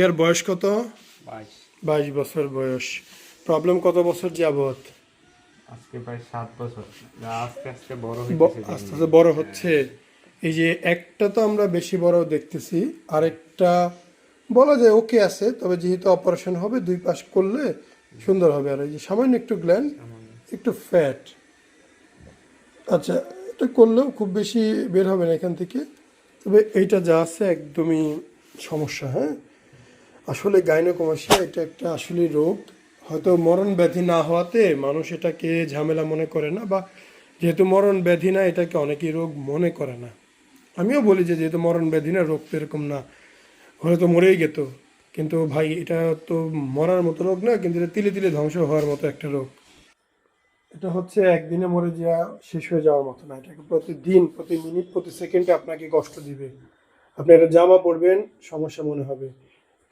এর বয়স কত? 22। 22 বছর বয়স। প্রবলেম কত বছর যাবত? আজকে প্রায় 7 বছর। আস্তে আস্তে বড় আস্তে হইতেছে। আস্তে বড় হচ্ছে। এই যে একটা তো আমরা বেশি বড় দেখতেছি, আরেকটা বলা যায় ওকে আছে, তবে যেহেতু অপারেশন হবে 2 পাশ করলে সুন্দর হবে। আর এই যে সামান্য একটু গ্ল্যান্ড, একটু ফ্যাট, আচ্ছা এটা করলেও খুব বেশি বের হবে না এখান থেকে। তবে এইটা যা আছে একদমই সমস্যা। হ্যাঁ, আসলে গাইনোকমাসিয়া এটা একটা আসলে রোগ। হয়তো মরণ ব্যাধি না হওয়াতে মানুষ এটাকে ঝামেলা মনে করে না, বা যেহেতু মরণ ব্যাধি না এটাকে অনেকেই রোগ মনে করে না। আমিও বলি যে যেহেতু মরণ ব্যাধি না, রোগ তো এরকম না, হয়তো মরেই যেত। কিন্তু ভাই এটা তো মরার মতো রোগ না, কিন্তু এটা তিলে তিলে ধ্বংস হওয়ার মতো একটা রোগ। এটা হচ্ছে একদিনে মরে যাওয়া, শেষ হয়ে যাওয়ার মতো না। এটাকে প্রতিদিন, প্রতি মিনিট, প্রতি সেকেন্ডে আপনাকে কষ্ট দিবে। আপনি একটা জামা পরবেন, সমস্যা মনে হবে।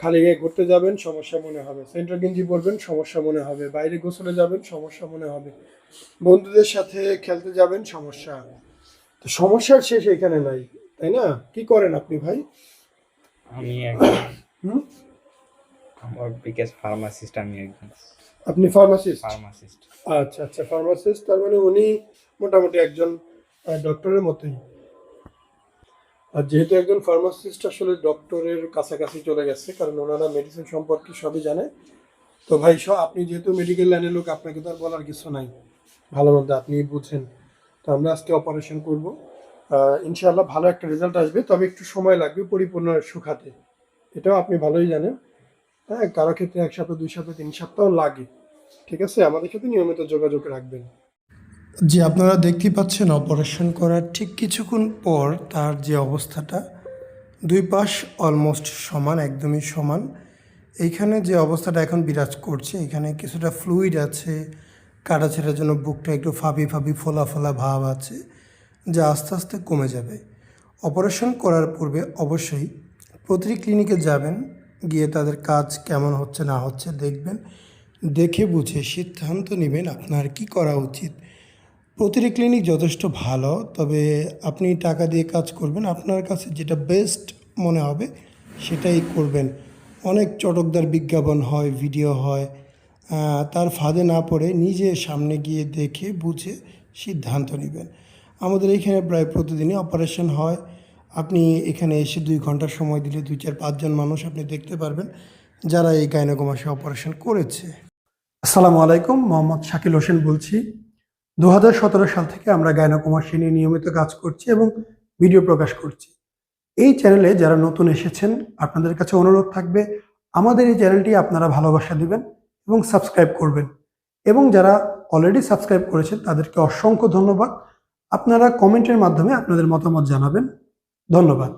খালি গায়ে ঘুরতে যাবেন, সমস্যা মনে হবে। সেন্টার গেঞ্জি পরবেন, সমস্যা মনে হবে। বাইরে গোসলে যাবেন, সমস্যা মনে হবে। বন্ধুদের সাথে খেলতে যাবেন, সমস্যা। তো সমস্যার শেষ এখানে নাই, তাই না? কি করেন আপনি ভাই? আমি একজন হুম? আমার বিগেস্ট ফার্মাসিস্ট। আমি একজন আপনি ফার্মাসিস্ট? ফার্মাসিস্ট। আচ্ছা আচ্ছা, ফার্মাসিস্ট। তার মানে উনি মোটামুটি একজন ডক্টরের মতোই। আর যেহেতু একজন ফার্মাসিস্ট আসলে ডক্টরের কাছাকাছি চলে গেছে, কারণ ওনারা মেডিসিন সম্পর্কে সবই জানে। তো ভাই আপনি যেহেতু মেডিকেল লাইনের লোক, আপনাকে তো আর বলার কিছু নাই, ভালো মন্দ আপনি বুঝেন। তো আমরা আজকে অপারেশন করব, ইনশাআল্লাহ ভালো একটা রেজাল্ট আসবে, তবে একটু সময় লাগবে পরিপূর্ণ শুকাতে। এটাও আপনি ভালোই জানেন। হ্যাঁ, কারো ক্ষেত্রে 1 সপ্তাহ, 2 সপ্তাহ, 3 সপ্তাহ লাগে। ঠিক আছে, আমাদের সাথে নিয়মিত যোগাযোগ রাখবেন। যে আপনারা দেখতেই পাচ্ছেন, অপারেশন করার ঠিক কিছুক্ষণ পর তার যে অবস্থাটা, 2 পাশ অলমোস্ট সমান, একদমই সমান। এইখানে যে অবস্থাটা এখন বিরাজ করছে, এখানে কিছুটা ফ্লুইড আছে, কাটাছেঁড়ার জন্য বুকটা একটু ফাঁপি ফাঁপি, ফোলা ফোলা ভাব আছে, যা আস্তে আস্তে কমে যাবে। অপারেশন করার পূর্বে অবশ্যই প্রতিটি ক্লিনিকে যাবেন, গিয়ে তাদের কাজ কেমন হচ্ছে না হচ্ছে দেখবেন, দেখে বুঝে সিদ্ধান্ত নেবেন আপনার কি করা উচিত। প্রতিটি ক্লিনিক যথেষ্ট ভালো, তবে আপনি টাকা দিয়ে কাজ করবেন, আপনার কাছে যেটা বেস্ট মনে হবে সেটাই করবেন। অনেক চটকদার বিজ্ঞাপন হয়, ভিডিও হয়, তার ফাঁদে না পড়ে নিজে সামনে গিয়ে দেখে বুঝে সিদ্ধান্ত নেবেন। আমাদের এখানে প্রায় প্রতিদিনই অপারেশন হয়। আপনি এখানে এসে 2 ঘন্টা সময় দিলে 2, 4, 5 জন মানুষ আপনি দেখতে পারবেন যারা এই গাইনোকমাসিয়া অপারেশন করেছে। আসসালামু আলাইকুম, মোহাম্মদ শাকিল হোসেন বলছি। 2017 সাল থেকে আমরা গাইনোকমাসিয়া নিয়ে নিয়মিত কাজ করছি এবং ভিডিও প্রকাশ করছি। এই চ্যানেলে যারা নতুন এসেছেন, আপনাদের কাছে অনুরোধ থাকবে আমাদের এই চ্যানেলটি আপনারা ভালোবাসা দিবেন এবং সাবস্ক্রাইব করবেন। এবং যারা অলরেডি সাবস্ক্রাইব করেছেন তাদেরকে অসংখ্য ধন্যবাদ। আপনারা কমেন্টের মাধ্যমে আপনাদের মতামত জানাবেন। ধন্যবাদ।